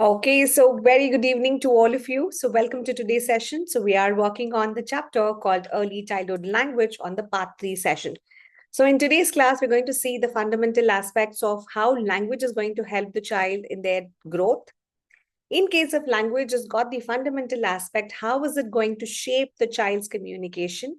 Okay, so very good evening to all of you. So welcome to today's session. So we are working on the chapter called Early Childhood Language on the Part 3 session. So in today's class, we're going to see the fundamental aspects of how language is going to help the child in their growth. In case of language has got the fundamental aspect, how is it going to shape the child's communication?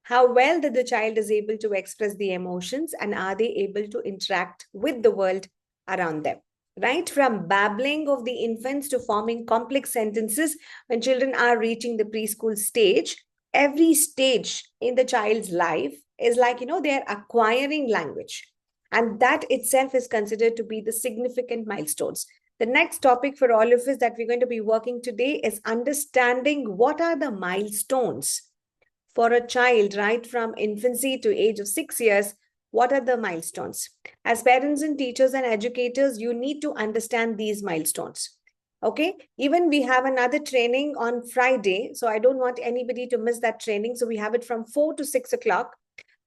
How well that the child is able to express the emotions and are they able to interact with the world around them? Right from babbling of the infants to forming complex sentences when children are reaching the preschool stage, every stage in the child's life is like, they're acquiring language. And that itself is considered to be the significant milestones. The next topic for all of us that we're going to be working today is understanding what are the milestones for a child right from infancy to age of 6 years. What are the milestones? As parents and teachers and educators, you need to understand these milestones. Okay, even we have another training on Friday, so I don't want anybody to miss that training. So we have it from 4 to 6 o'clock.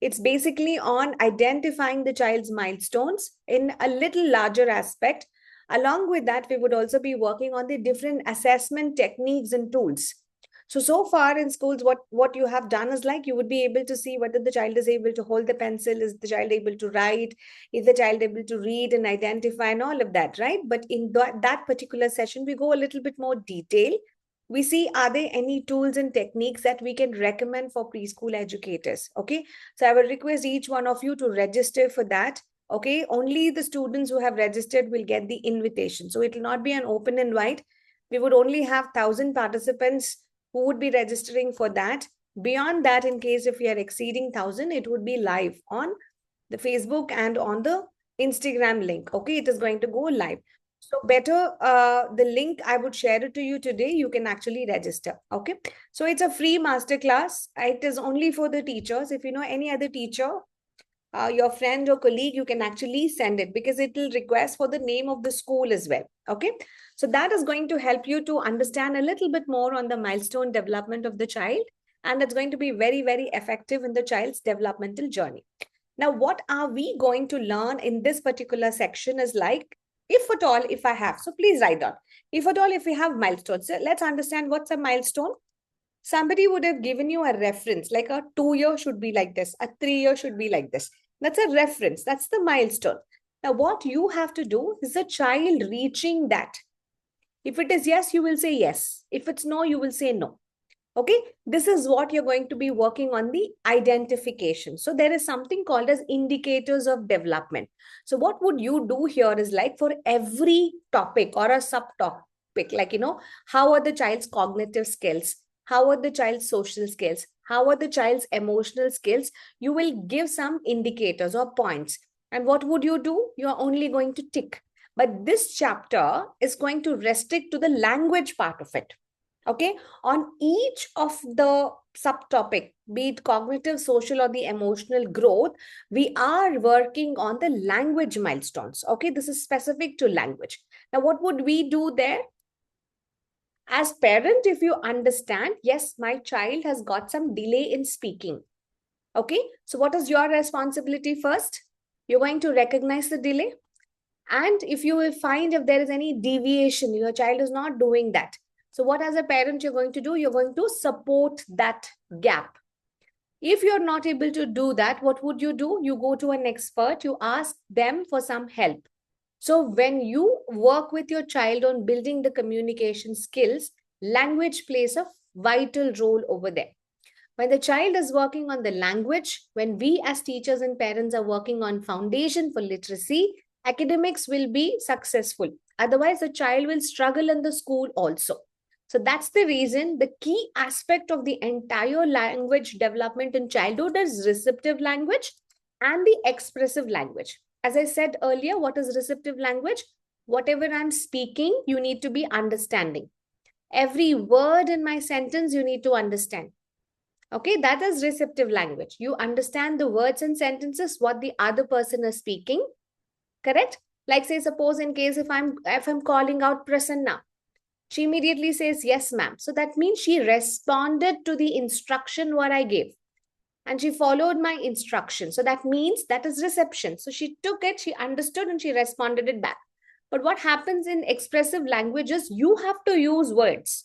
It's basically on identifying the child's milestones in a little larger aspect. Along with that, we would also be working on the different assessment techniques and tools. So far in schools, what you have done is like you would be able to see whether the child is able to hold the pencil, is the child able to write, is the child able to read and identify and all of that, right? But in that particular session, we go a little bit more detail. We see, are there any tools and techniques that we can recommend for preschool educators? Okay, so I will request each one of you to register for that. Okay, only the students who have registered will get the invitation. So it will not be an open invite. We would only have 1,000 participants who would be registering for that. Beyond that, in case if we are exceeding 1,000, it would be live on the Facebook and on the Instagram link. Okay, it is going to go live. So better the link, I would share it to you today. You can actually register. Okay, so it's a free masterclass. It is only for the teachers. If you know any other teacher, your friend or colleague, you can actually send it because it will request for the name of the school as well. Okay, so that is going to help you to understand a little bit more on the milestone development of the child, and it's going to be very, very effective in the child's developmental journey. Now, what are we going to learn in this particular section is like, if at all, if I have, so please write down, if at all, if we have milestones. So let's understand what's a milestone. Somebody would have given you a reference, like a 2-year should be like this, a 3-year should be like this. That's a reference. That's the milestone. Now, what you have to do is the child reaching that. If it is yes, you will say yes. If it's no, you will say no. Okay, this is what you're going to be working on, the identification. So there is something called as indicators of development. So what would you do here is like for every topic or a subtopic, like, how are the child's cognitive skills? How are the child's social skills? How are the child's emotional skills? You will give some indicators or points. And what would you do? You're only going to tick. But this chapter is going to restrict to the language part of it. Okay, on each of the subtopic, be it cognitive, social, or the emotional growth, we are working on the language milestones. Okay, this is specific to language. Now, what would we do there? As parent, if you understand, yes, my child has got some delay in speaking. Okay, so what is your responsibility first? You're going to recognize the delay. And if you will find if there is any deviation, your child is not doing that. So what as a parent you're going to do? You're going to support that gap. If you're not able to do that, what would you do? You go to an expert, you ask them for some help. So when you work with your child on building the communication skills, language plays a vital role over there. When the child is working on the language, when we as teachers and parents are working on foundation for literacy, academics will be successful. Otherwise, the child will struggle in the school also. So that's the reason the key aspect of the entire language development in childhood is receptive language and the expressive language. As I said earlier, what is receptive language? Whatever I'm speaking, you need to be understanding. Every word in my sentence, you need to understand. Okay, that is receptive language. You understand the words and sentences, what the other person is speaking. Correct? Like say, suppose in case if I'm calling out Prasanna, she immediately says, yes, ma'am. So that means she responded to the instruction what I gave. And she followed my instruction. So that means that is reception. So she took it, she understood, and she responded it back. But what happens in expressive languages, you have to use words.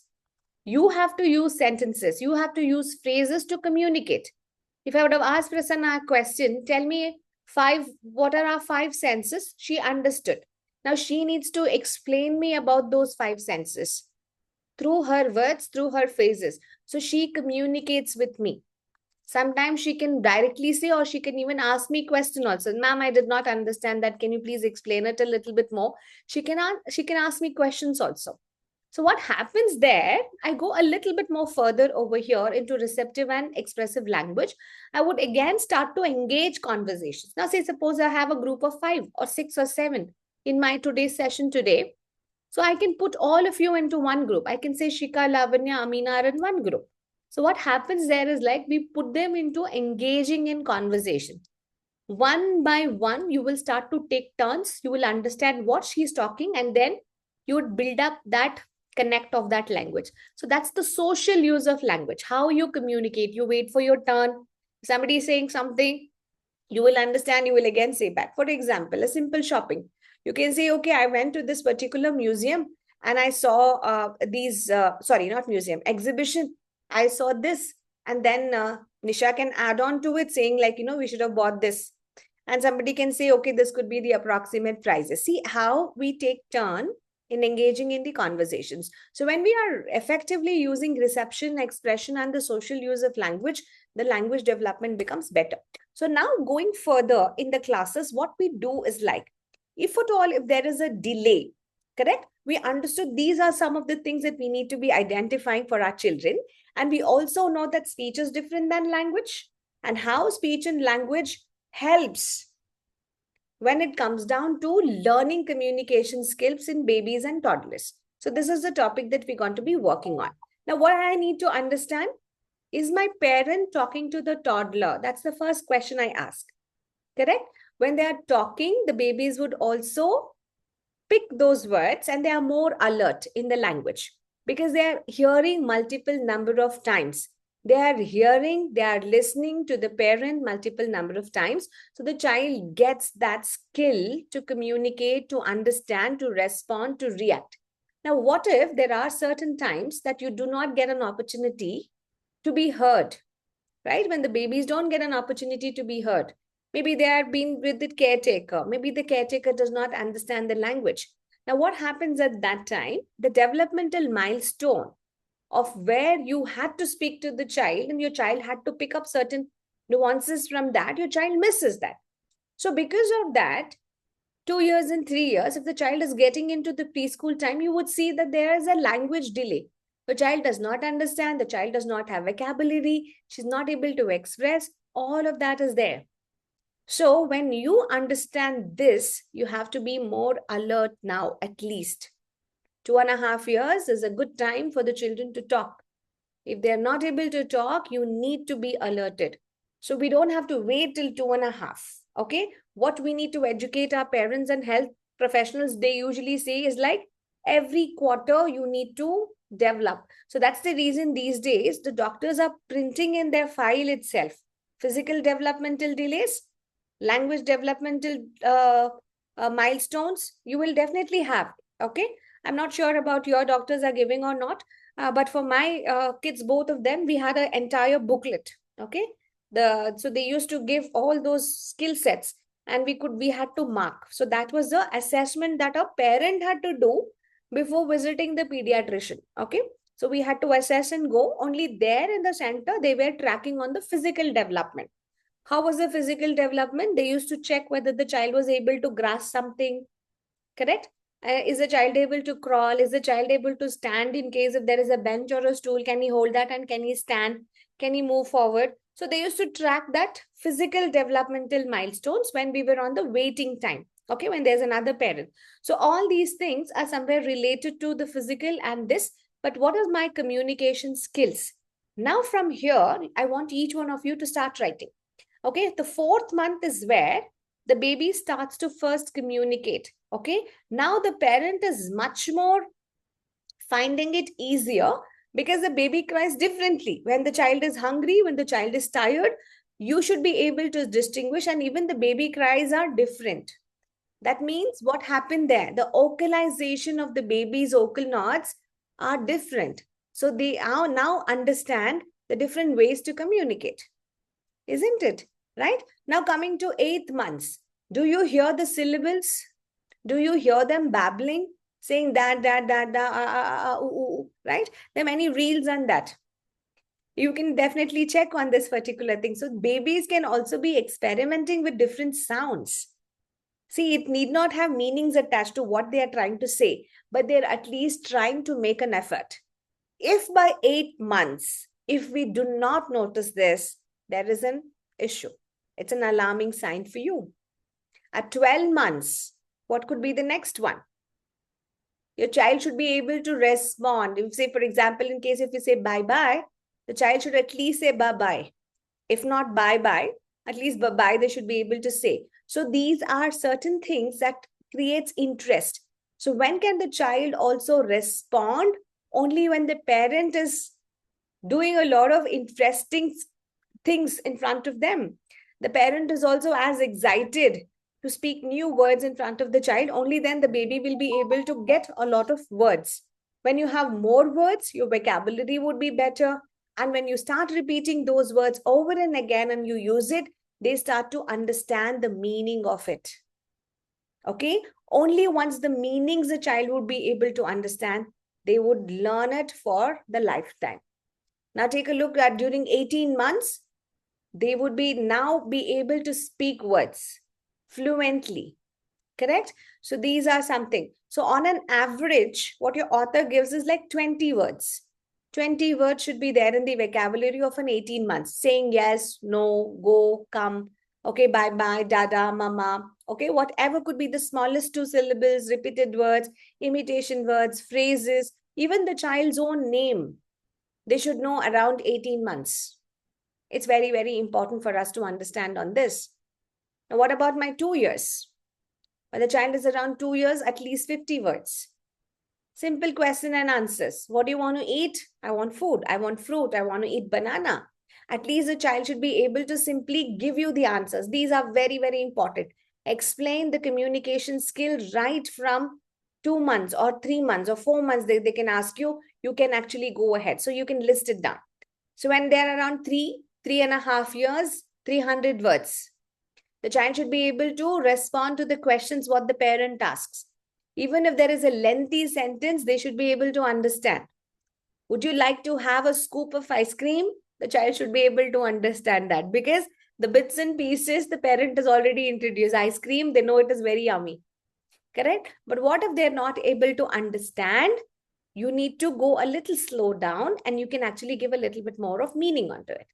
You have to use sentences. You have to use phrases to communicate. If I would have asked Prasanna a question, tell me what are our five senses? She understood. Now she needs to explain me about those five senses through her words, through her phrases. So she communicates with me. Sometimes she can directly say, or she can even ask me question also. Ma'am, I did not understand that. Can you please explain it a little bit more? She can ask me questions also. So what happens there, I go a little bit more further over here into receptive and expressive language. I would again start to engage conversations. Now, say, suppose I have a group of 5 or 6 or 7 in my today's session today. So I can put all of you into one group. I can say Shika, Lavanya, Amina are in one group. So what happens there is like we put them into engaging in conversation. One by one, you will start to take turns. You will understand what she's talking, and then you would build up that connect of that language. So that's the social use of language. How you communicate. You wait for your turn. Somebody is saying something, you will understand, you will again say back. For example, a simple shopping. You can say, okay, I went to this particular museum and I saw sorry, not museum, exhibition. I saw this. And then Nisha can add on to it saying like, we should have bought this. And somebody can say, okay, this could be the approximate prices. See how we take turn in engaging in the conversations. So when we are effectively using reception, expression, and the social use of language, the language development becomes better. So now going further in the classes, what we do is like, if at all, if there is a delay, correct? We understood these are some of the things that we need to be identifying for our children. And we also know that speech is different than language, and how speech and language helps when it comes down to learning communication skills in babies and toddlers. So this is the topic that we're going to be working on. Now, what I need to understand is my parent talking to the toddler? That's the first question I ask. Correct? When they are talking, the babies would also pick those words and they are more alert in the language because they are hearing multiple number of times. They are listening to the parent multiple number of times. So the child gets that skill to communicate, to understand, to respond, to react. Now, what if there are certain times that you do not get an opportunity to be heard, right? When the babies don't get an opportunity to be heard, maybe they are being with the caretaker, maybe the caretaker does not understand the language. Now, what happens at that time? The developmental milestone of where you had to speak to the child and your child had to pick up certain nuances from that, your child misses that. So because of that, 2 years and 3 years, if the child is getting into the preschool time, you would see that there is a language delay. The child does not understand, the child does not have vocabulary, she's not able to express, all of that is there. So when you understand this, you have to be more alert now, at least. 2.5 years is a good time for the children to talk. If they're not able to talk, you need to be alerted. So we don't have to wait till 2.5. Okay. What we need to educate our parents and health professionals, they usually say is like every quarter you need to develop. So that's the reason these days the doctors are printing in their file itself physical developmental delays, language developmental milestones. You will definitely have. Okay. I'm not sure about your doctors are giving or not. But for my kids, both of them, we had an entire booklet. Okay. So they used to give all those skill sets and we had to mark. So that was the assessment that a parent had to do before visiting the pediatrician. Okay. So we had to assess and go. Only there in the center, they were tracking on the physical development. How was the physical development? They used to check whether the child was able to grasp something. Correct? Is the child able to crawl? Is the child able to stand in case if there is a bench or a stool? Can he hold that and can he stand? Can he move forward? So they used to track that physical developmental milestones when we were on the waiting time. Okay, when there's another parent. So all these things are somewhere related to the physical and this. But what is my communication skills? Now from here, I want each one of you to start writing. Okay, the 4th month is where the baby starts to first communicate. Okay, now the parent is much more finding it easier because the baby cries differently. When the child is hungry, when the child is tired, you should be able to distinguish, and even the baby cries are different. That means what happened there? The vocalization of the baby's vocal knots are different. So they are now understand the different ways to communicate, isn't it? Right? Now coming to 8 months, do you hear the syllables? Do you hear them babbling, saying that, right? There are many reels on that. You can definitely check on this particular thing. So babies can also be experimenting with different sounds. See, it need not have meanings attached to what they are trying to say, but they're at least trying to make an effort. If by 8 months, if we do not notice this, there is an issue. It's an alarming sign for you. At 12 months, what could be the next one? Your child should be able to respond. If, say, for example, in case if you say bye-bye, the child should at least say bye-bye. If not bye-bye, at least bye-bye they should be able to say. So these are certain things that creates interest. So when can the child also respond? Only when the parent is doing a lot of interesting things in front of them. The parent is also as excited to speak new words in front of the child. Only then the baby will be able to get a lot of words. When you have more words, your vocabulary would be better. And when you start repeating those words over and again and you use it, they start to understand the meaning of it. Okay? Only once the meanings the child would be able to understand, they would learn it for the lifetime. Now take a look at during 18 months, they would be now be able to speak words fluently. Correct? So these are something. So on an average, what your author gives is like 20 words. 20 words should be there in the vocabulary of an 18 months, saying yes, no, go, come, okay, bye-bye, dada, mama, okay, whatever could be the smallest 2 syllables, repeated words, imitation words, phrases, even the child's own name, they should know around 18 months. It's very, very important for us to understand on this. Now, what about my 2 years? When the child is around 2 years, at least 50 words. Simple question and answers. What do you want to eat? I want food. I want fruit. I want to eat banana. At least the child should be able to simply give you the answers. These are very, very important. Explain the communication skill right from 2 months or 3 months or 4 months. They can ask you, you can actually go ahead. So you can list it down. So when they're around 3.5 years, 300 words. The child should be able to respond to the questions what the parent asks. Even if there is a lengthy sentence, they should be able to understand. Would you like to have a scoop of ice cream? The child should be able to understand that, because the bits and pieces the parent has already introduced. Ice cream, they know it is very yummy. Correct? But what if they're not able to understand? You need to go a little slow down and you can actually give a little bit more of meaning onto it.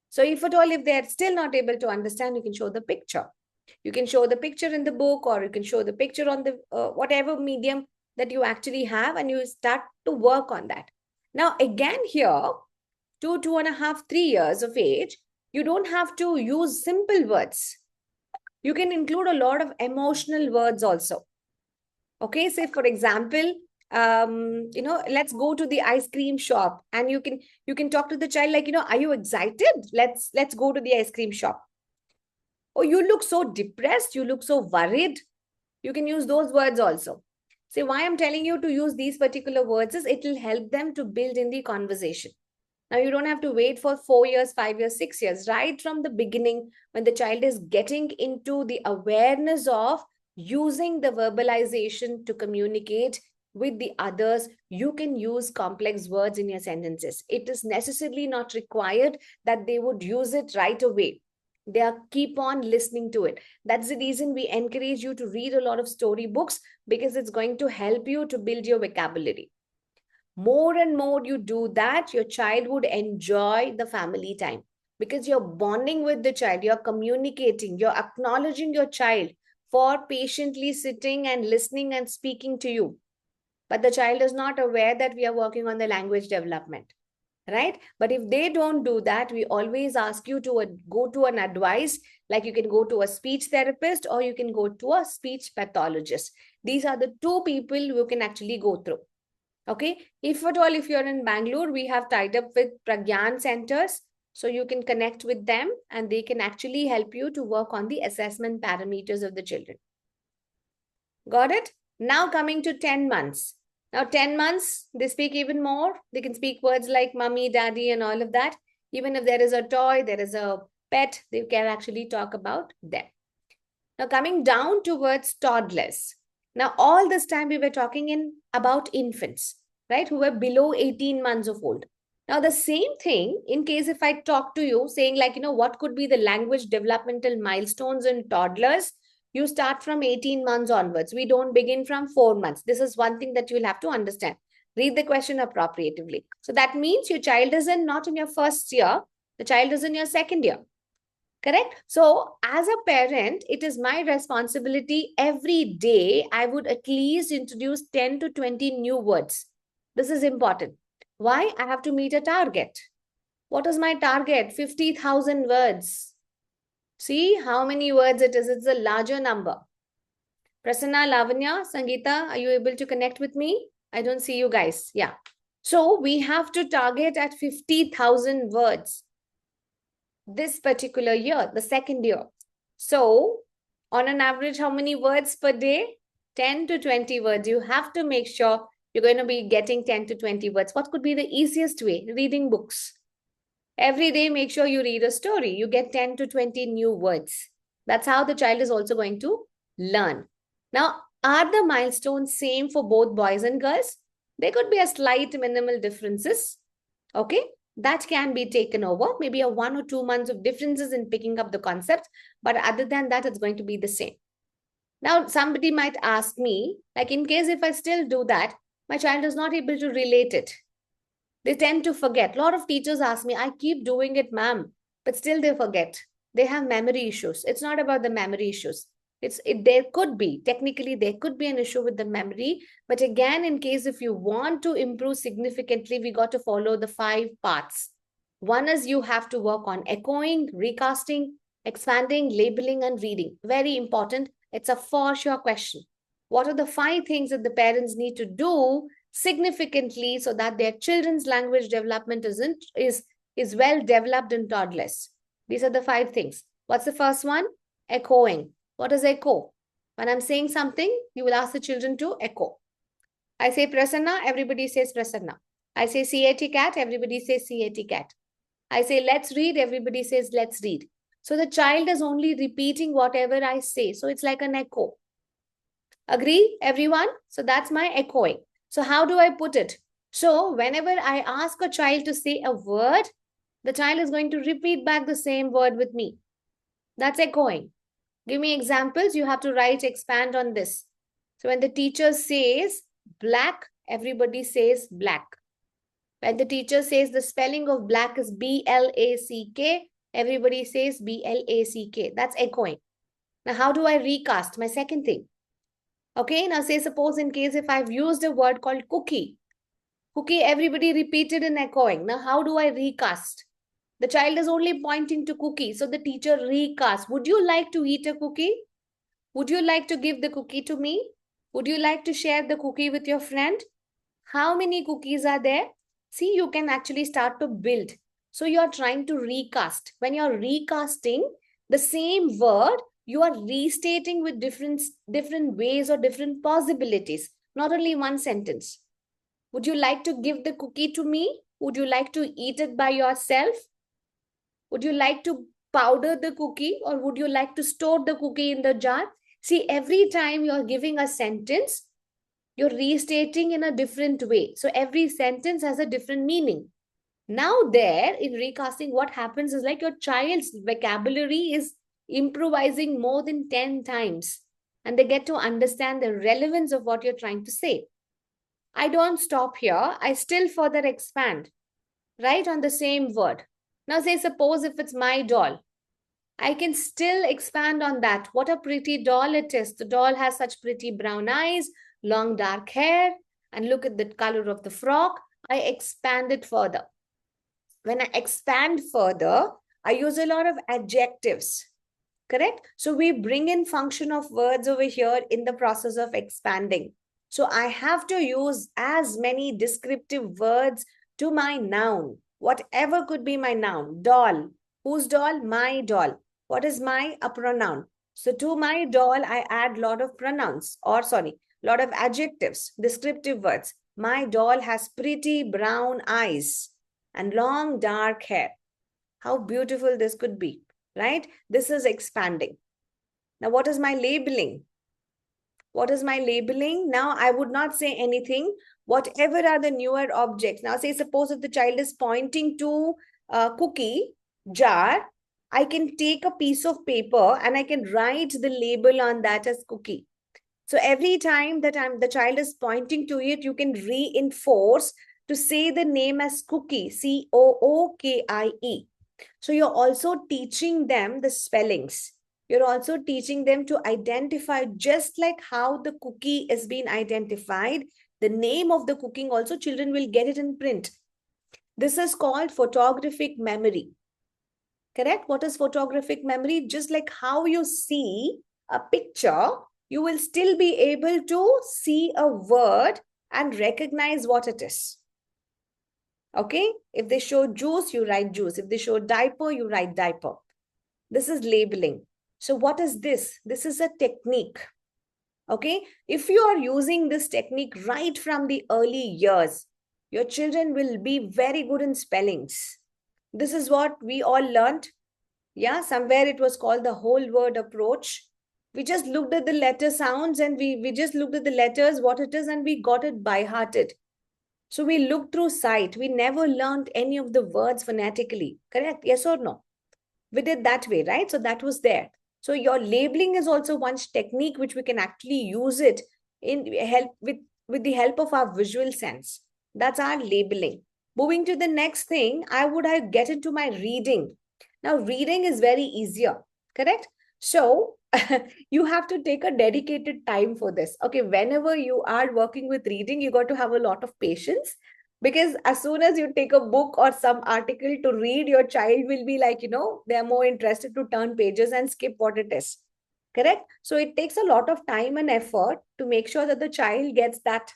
So if at all, if they're still not able to understand, you can show the picture. You can show the picture in the book, or you can show the picture on the whatever medium that you actually have, and you start to work on that. Now, again here, 2.5, 3 years of age, you don't have to use simple words. You can include a lot of emotional words also. Okay, say for example, let's go to the ice cream shop, and you can talk to the child like, are you excited? Let's go to the ice cream shop. Oh, you look so depressed, you look so worried. You can use those words also. See, why I'm telling you to use these particular words is it will help them to build in the conversation. Now, you don't have to wait for 4 years, 5 years, 6 years. Right from the beginning, when the child is getting into the awareness of using the verbalization to communicate with the others, you can use complex words in your sentences. It is necessarily not required that they would use it right away. They are keep on listening to it. That's the reason we encourage you to read a lot of story books, because it's going to help you to build your vocabulary. More and more you do that, your child would enjoy the family time, because you're bonding with the child, you're communicating, you're acknowledging your child for patiently sitting and listening and speaking to you. But the child is not aware that we are working on the language development, right? But if they don't do that, we always ask you to go to an advice, like you can go to a speech therapist or you can go to a speech pathologist. These are the two people you can actually go through. Okay, if at all, if you're in Bangalore, we have tied up with Pragyan centers. So you can connect with them and they can actually help you to work on the assessment parameters of the children. Got it? Now coming to 10 months. Now 10 months, they speak even more. They can speak words like mommy, daddy, and all of that. Even if there is a toy, there is a pet, they can actually talk about them. Now coming down towards toddlers. Now all this time we were talking about infants, right? Who were below 18 months of old. Now the same thing, in case if I talk to you saying like, what could be the language developmental milestones in toddlers? You start from 18 months onwards. We don't begin from 4 months. This is one thing that you will have to understand. Read the question appropriately. So that means your child is not in your first year. The child is in your second year. Correct? So as a parent, it is my responsibility every day. I would at least introduce 10 to 20 new words. This is important. Why? I have to meet a target. What is my target? 50,000 words. See how many words it is. It's a larger number. Prasanna, Lavanya, Sangeeta, are you able to connect with me? I don't see you guys. Yeah. So we have to target at 50,000 words this particular year, the second year. So on an average, how many words per day? 10 to 20 words. You have to make sure you're going to be getting 10 to 20 words. What could be the easiest way? Reading books. Every day, make sure you read a story. You get 10 to 20 new words. That's how the child is also going to learn. Now, are the milestones same for both boys and girls? There could be a slight minimal differences. Okay, that can be taken over. Maybe a 1 or 2 months of differences in picking up the concept. But other than that, it's going to be the same. Now, somebody might ask me, like in case if I still do that, my child is not able to relate it. They tend to forget. A lot of teachers ask me, I keep doing it, ma'am, but still they forget. They have memory issues. It's not about the memory issues. There could be, technically, there could be an issue with the memory. But again, in case if you want to improve significantly, we got to follow the 5 parts. One is you have to work on echoing, recasting, expanding, labeling, and reading. Very important. It's a for sure question. What are the 5 things that the parents need to do significantly so that their children's language development is well developed in toddlers? These are the 5 things. What's the first one? Echoing. What is echo? When I'm saying something, you will ask the children to echo. I say Prasanna, everybody says Prasanna. I say CAT cat, everybody says CAT cat. I say let's read, everybody says let's read. So the child is only repeating whatever I say. So it's like an echo. Agree, everyone? So that's my echoing. So how do I put it? So whenever I ask a child to say a word, the child is going to repeat back the same word with me. That's echoing. Give me examples. You have to write, expand on this. So when the teacher says black, everybody says black. When the teacher says the spelling of black is B-L-A-C-K, everybody says B-L-A-C-K. That's echoing. Now, how do I recast? My second thing. Okay, now say suppose in case if I've used a word called cookie. Cookie, everybody repeated in echoing. Now, how do I recast? The child is only pointing to cookie. So the teacher recasts. Would you like to eat a cookie? Would you like to give the cookie to me? Would you like to share the cookie with your friend? How many cookies are there? See, you can actually start to build. So you're trying to recast. When you're recasting the same word, you are restating with different ways or different possibilities, not only one sentence. Would you like to give the cookie to me? Would you like to eat it by yourself? Would you like to powder the cookie or would you like to store the cookie in the jar? See, every time you're giving a sentence, you're restating in a different way. So every sentence has a different meaning. Now there in recasting, what happens is like your child's vocabulary is improvising more than 10 times and they get to understand the relevance of what you're trying to say. I don't stop here. I still further expand, right, on the same word. Now say suppose if it's my doll, I can still expand on that. What a pretty doll it is. The doll has such pretty brown eyes, long dark hair, and look at the color of the frock. I expand it further. When I expand further, I use a lot of adjectives, correct? So we bring in function of words over here in the process of expanding. So I have to use as many descriptive words to my noun, whatever could be my noun. Doll. Whose doll? My doll. What is my? A pronoun. So to my doll, I add lot of pronouns, or sorry, lot of adjectives, descriptive words. My doll has pretty brown eyes and long dark hair. How beautiful this could be, right? This is expanding. Now, what is my labeling? What is my labeling? Now, I would not say anything. Whatever are the newer objects. Now, say, suppose if the child is pointing to a cookie jar, I can take a piece of paper and I can write the label on that as cookie. So every time that the child is pointing to it, you can reinforce to say the name as cookie, Cookie. So you're also teaching them the spellings. You're also teaching them to identify, just like how the cookie is being identified, the name of the cooking also, children will get it in print. This is called photographic memory. Correct? What is photographic memory? Just like how you see a picture, you will still be able to see a word and recognize what it is. Okay? If they show juice, you write juice. If they show diaper, you write diaper. This is labeling. So what is this? This is a technique. Okay? If you are using this technique right from the early years, your children will be very good in spellings. This is what we all learned. Yeah, somewhere it was called the whole word approach. We just looked at the letter sounds and we just looked at the letters, what it is, and we got it by hearted. So we looked through sight. We never learned any of the words phonetically. Correct? Yes or no? We did that way, right? So that was there. So your labeling is also one technique which we can actually use it in help with the help of our visual sense. That's our labeling. Moving to the next thing, I get into my reading. Now, reading is very easier, correct? So you have to take a dedicated time for this. Okay, whenever you are working with reading, you got to have a lot of patience, because as soon as you take a book or some article to read, your child will be like, they're more interested to turn pages and skip what it is. Correct? So it takes a lot of time and effort to make sure that the child gets that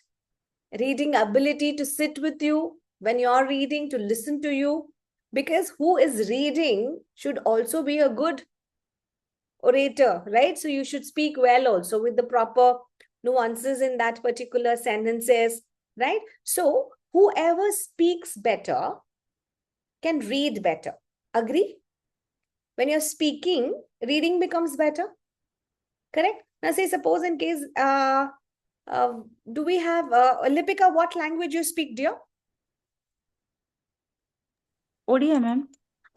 reading ability to sit with you when you're reading, to listen to you, because who is reading should also be a good orator, right? So you should speak well also with the proper nuances in that particular sentences, right? So whoever speaks better can read better. Agree? When you're speaking, reading becomes better. Correct? Now say, suppose in case, do we have, Lipika, what language you speak, dear? Odia, ma'am.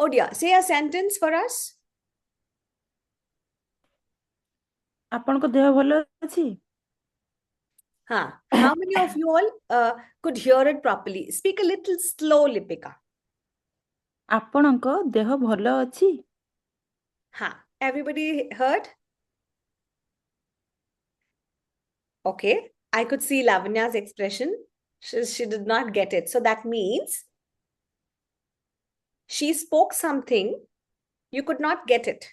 Odia. Say a sentence for us. ଆପଣଙ୍କ ଦେହ ଭଲ ଅଛି? How many of you all could hear it properly? Speak a little slow, Lipika. ଆପଣଙ୍କ ଦେହ ଭଲ ଅଛି? Everybody heard? Okay. I could see Lavanya's expression. She did not get it. So that means she spoke something, you could not get it.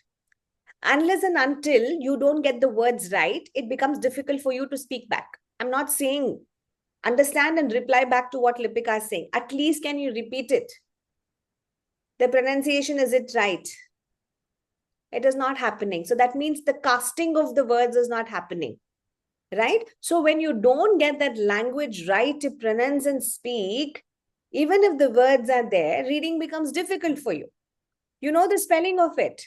Unless and until you don't get the words right, it becomes difficult for you to speak back. I'm not saying understand and reply back to what Lipika is saying. At least can you repeat it? The pronunciation, is it right? It is not happening. So that means the casting of the words is not happening, right? So when you don't get that language right to pronounce and speak, even if the words are there, reading becomes difficult for you. You know the spelling of it.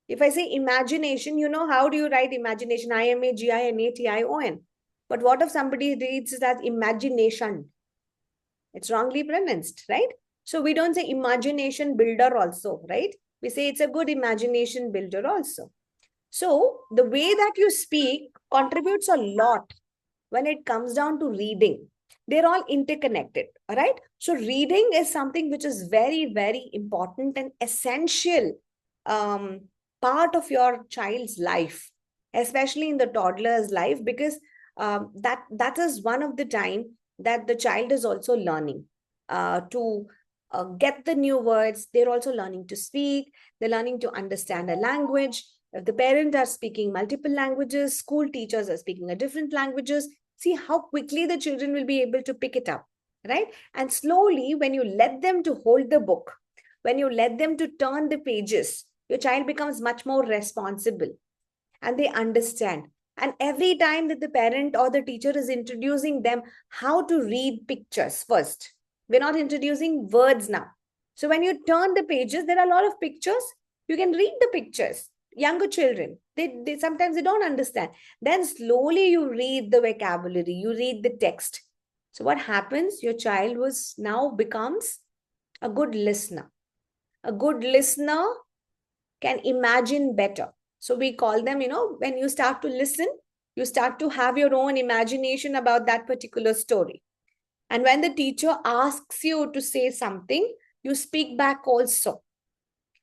If I say imagination, how do you write imagination? Imagination. But what if somebody reads it as imagination? It's wrongly pronounced, right? So we don't say imagination builder also, right? We say it's a good imagination builder also. So the way that you speak contributes a lot when it comes down to reading. They're all interconnected, all right? So reading is something which is very, very important and essential part of your child's life, especially in the toddler's life, because that is one of the time that the child is also learning to get the new words. They're also learning to speak. They're learning to understand a language. If the parents are speaking multiple languages, school teachers are speaking a different languages, see how quickly the children will be able to pick it up, right? And slowly, when you let them to hold the book, when you let them to turn the pages, your child becomes much more responsible and they understand. And every time that the parent or the teacher is introducing them how to read pictures first, we're not introducing words now. So when you turn the pages, there are a lot of pictures. You can read the pictures. Younger children, they sometimes they don't understand. Then slowly you read the vocabulary, you read the text. So what happens? Your child was now becomes a good listener. A good listener can imagine better. So we call them, when you start to listen, you start to have your own imagination about that particular story. And when the teacher asks you to say something, you speak back also.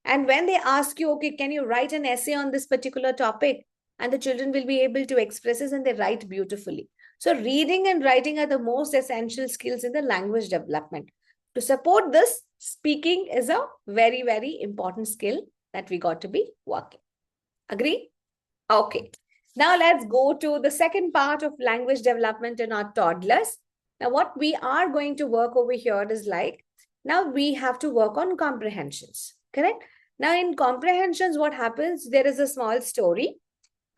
And when they ask you, okay, can you write an essay on this particular topic? And the children will be able to express this and they write beautifully. So reading and writing are the most essential skills in the language development. To support this, speaking is a very, very important skill that we got to be working. Agree? Okay. Now let's go to the second part of language development in our toddlers. Now what we are going to work over here is like, now we have to work on comprehensions, correct? Now in comprehensions, what happens? There is a small story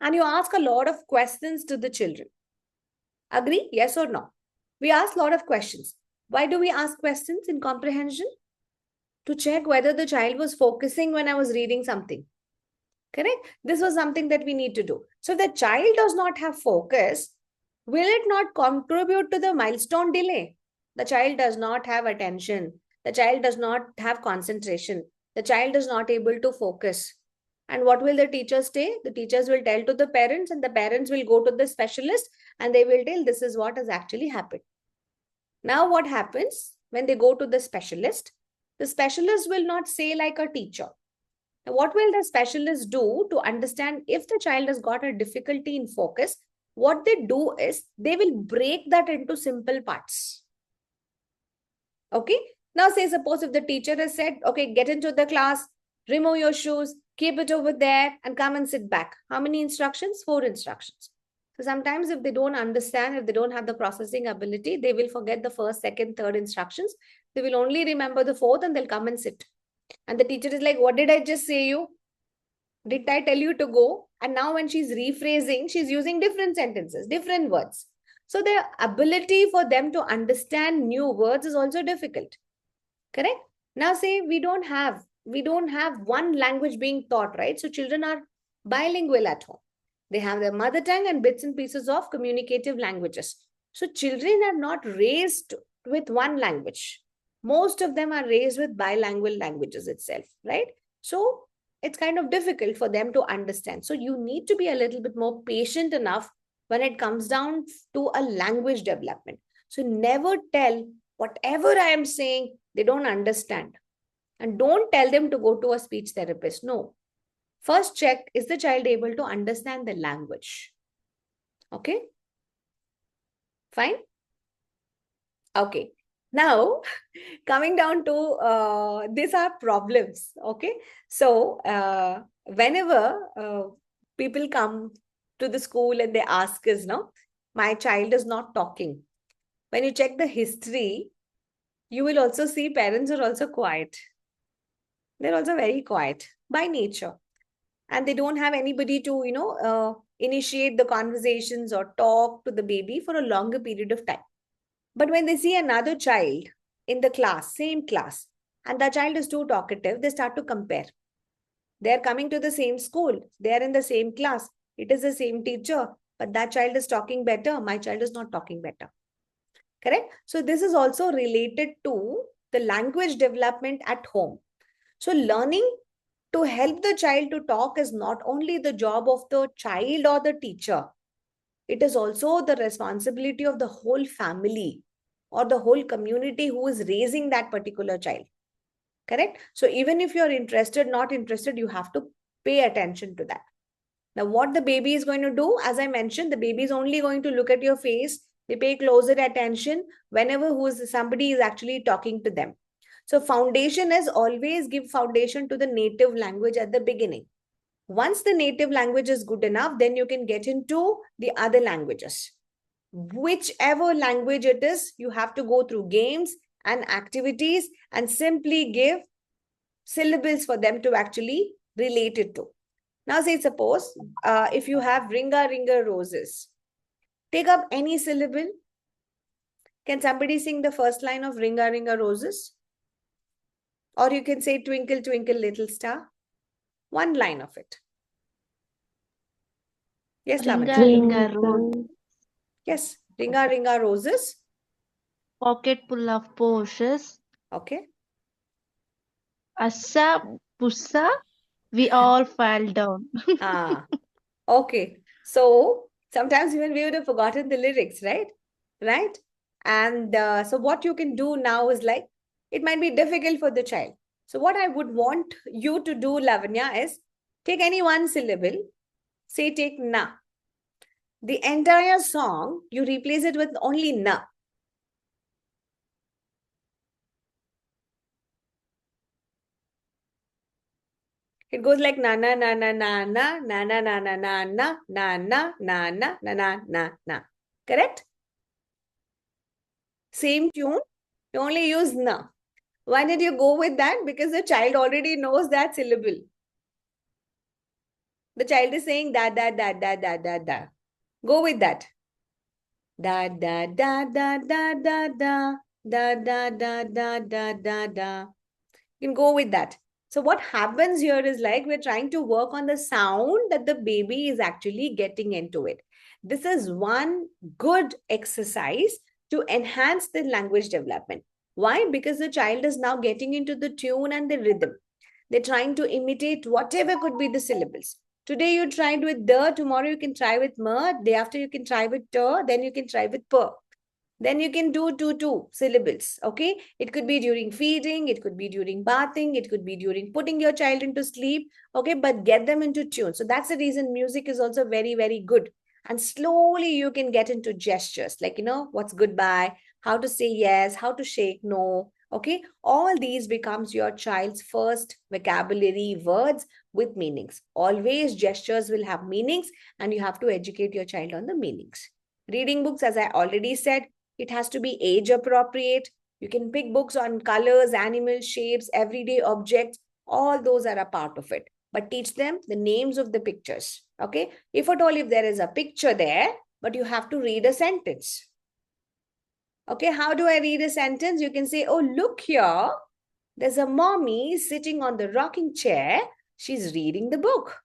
and you ask a lot of questions to the children. Agree? Yes or no? We ask a lot of questions. Why do we ask questions in comprehension? To check whether the child was focusing when I was reading something. Correct? This was something that we need to do. So the child does not have focus. Will it not contribute to the milestone delay? The child does not have attention. The child does not have concentration. The child is not able to focus. And what will the teachers say? The teachers will tell to the parents and the parents will go to the specialist and they will tell this is what has actually happened. Now what happens when they go to the specialist? The specialist will not say like a teacher. Now, what will the specialist do to understand if the child has got a difficulty in focus? What they do is they will break that into simple parts. Okay. Now say suppose if the teacher has said, okay, get into the class, remove your shoes, keep it over there and come and sit back. How many instructions? 4 instructions. So sometimes if they don't understand, if they don't have the processing ability, they will forget the first, second, third instructions. They will only remember the 4th and they'll come and sit. And the teacher is like, what did I just say you? Did I tell you to go? And now when she's rephrasing, she's using different sentences, different words. So the ability for them to understand new words is also difficult. Correct? Now say we don't have one language being taught, right? So children are bilingual at home. They have their mother tongue and bits and pieces of communicative languages. So children are not raised with one language. Most of them are raised with bilingual languages itself, right? So it's kind of difficult for them to understand. So you need to be a little bit more patient enough when it comes down to a language development. So never tell whatever I am saying, they don't understand. And don't tell them to go to a speech therapist. No. First check, is the child able to understand the language? Okay. Fine. Okay. Now, coming down to these are problems. Okay. So, whenever people come to the school and they ask us, no, my child is not talking. When you check the history, you will also see parents are also quiet. They're also very quiet by nature. And they don't have anybody to, initiate the conversations or talk to the baby for a longer period of time. But when they see another child in the class, same class, and that child is too talkative, they start to compare. They're coming to the same school. They're in the same class. It is the same teacher, but that child is talking better. My child is not talking better. Correct? So this is also related to the language development at home. So learning to help the child to talk is not only the job of the child or the teacher. It is also the responsibility of the whole family or the whole community who is raising that particular child. Correct? So even if you're interested, not interested, you have to pay attention to that. Now, what the baby is going to do, as I mentioned, the baby is only going to look at your face. They pay closer attention whenever somebody is actually talking to them. So foundation is always give foundation to the native language at the beginning. Once the native language is good enough, then you can get into the other languages. Whichever language it is, you have to go through games and activities and simply give syllables for them to actually related to. Now say suppose if you have ringa ringa roses, take up any syllable. Can somebody sing the first line of ringa ringa roses? Or you can say twinkle twinkle little star. One line of it. Yes, Ringa Lavanya. ringa rose, Yes, ringa ringa roses. pocket full of Porsches, Okay. Assa Pussa, we all fell down. Ah, okay. So sometimes even we would have forgotten the lyrics, right? Right? And so what you can do now is like, it might be difficult for the child. So what I would want you to do, Lavanya, is take any one syllable, say take na. The entire song, you replace it with only na. It goes like na na na na na na na na na na na na na na na na na na na. Correct? Same tune, you only use na. Why did you go with that? Because the child already knows that syllable. The child is saying da da da da da da da. Go with that. Da da da da da da da da da da da da da da. You can go with that. So what happens here is like we're trying to work on the sound that the baby is actually getting into it. This is one good exercise to enhance the language development. Why? Because the child is now getting into the tune and the rhythm. They're trying to imitate whatever could be the syllables. Today you tried with the, tomorrow you can try with ma, day after you can try with ter, then you can try with per. Then you can do two syllables. Okay. It could be during feeding, it could be during bathing, it could be during putting your child into sleep. Okay. But get them into tune. So that's the reason music is also very, very good. And slowly you can get into gestures like, what's goodbye, how to say yes, how to shake no. Okay. All these becomes your child's first vocabulary words with meanings. Always gestures will have meanings and you have to educate your child on the meanings. Reading books, as I already said, it has to be age appropriate. You can pick books on colors, animals, shapes, everyday objects. All those are a part of it. But teach them the names of the pictures. Okay. If at all, if there is a picture there, but you have to read a sentence. Okay. How do I read a sentence? You can say, oh, look here. There's a mommy sitting on the rocking chair. She's reading the book.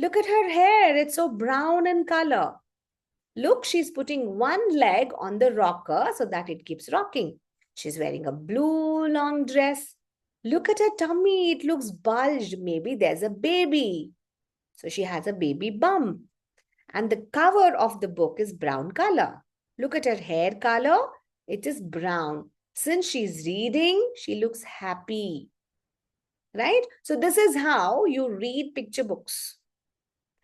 Look at her hair. It's so brown in color. Look, she's putting one leg on the rocker so that it keeps rocking. She's wearing a blue long dress. Look at her tummy. It looks bulged. Maybe there's a baby. So she has a baby bump. And the cover of the book is brown color. Look at her hair color. It is brown. Since she's reading, she looks happy. Right? So this is how you read picture books.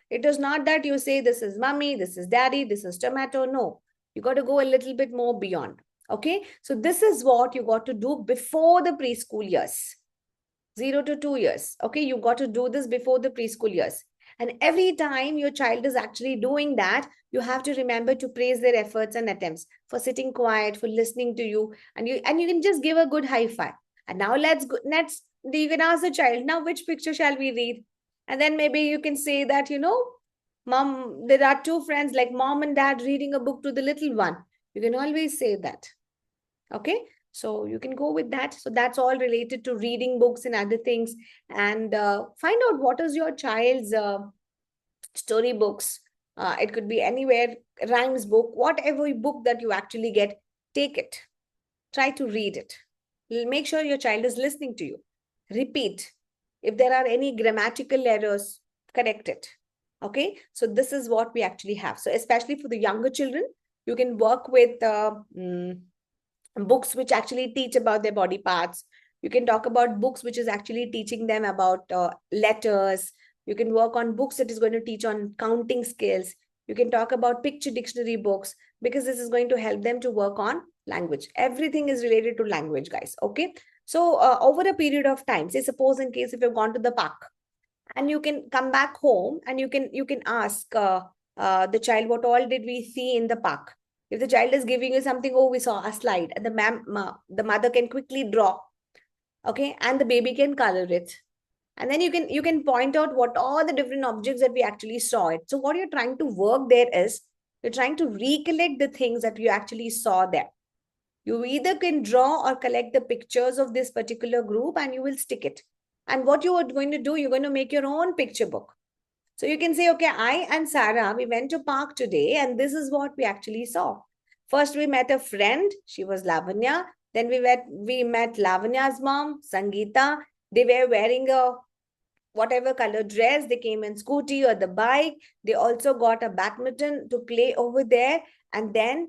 It is not that you say this is mommy, this is daddy, this is tomato. No, you got to go a little bit more beyond. Okay. So this is what you got to do before the preschool years, 0 to 2 years. Okay. You got to do this before the preschool years. And every time your child is actually doing that, you have to remember to praise their efforts and attempts for sitting quiet, for listening to you. And you can just give a good high five. And now you can ask the child, now which picture shall we read? And then maybe you can say that, mom, there are two friends like mom and dad reading a book to the little one. You can always say that. Okay. So you can go with that. So that's all related to reading books and other things. And find out what is your child's story books. It could be anywhere, rhymes book, whatever book that you actually get, take it. Try to read it. Make sure your child is listening to you. Repeat. If there are any grammatical errors, correct it. Okay. So this is what we actually have. So especially for the younger children, you can work with books which actually teach about their body parts. You can talk about books which is actually teaching them about letters. You can work on books that is going to teach on counting skills. You can talk about picture dictionary books because this is going to help them to work on language. Everything is related to language, guys. Okay. So over a period of time, say suppose in case if you've gone to the park and you can come back home and you can ask the child, what all did we see in the park? If the child is giving you something, oh, we saw a slide, and the mother can quickly draw, okay, and the baby can color it. And then you can point out what are the different objects that we actually saw it. So what you're trying to work there is you're trying to recollect the things that you actually saw there. You either can draw or collect the pictures of this particular group and you will stick it. And what you are going to do, you're going to make your own picture book. So you can say, okay, I and Sarah, we went to park today and this is what we actually saw. First, we met a friend. She was Lavanya. Then we met Lavanya's mom, Sangeeta. They were wearing a whatever color dress. They came in scooty or the bike. They also got a badminton to play over there. And then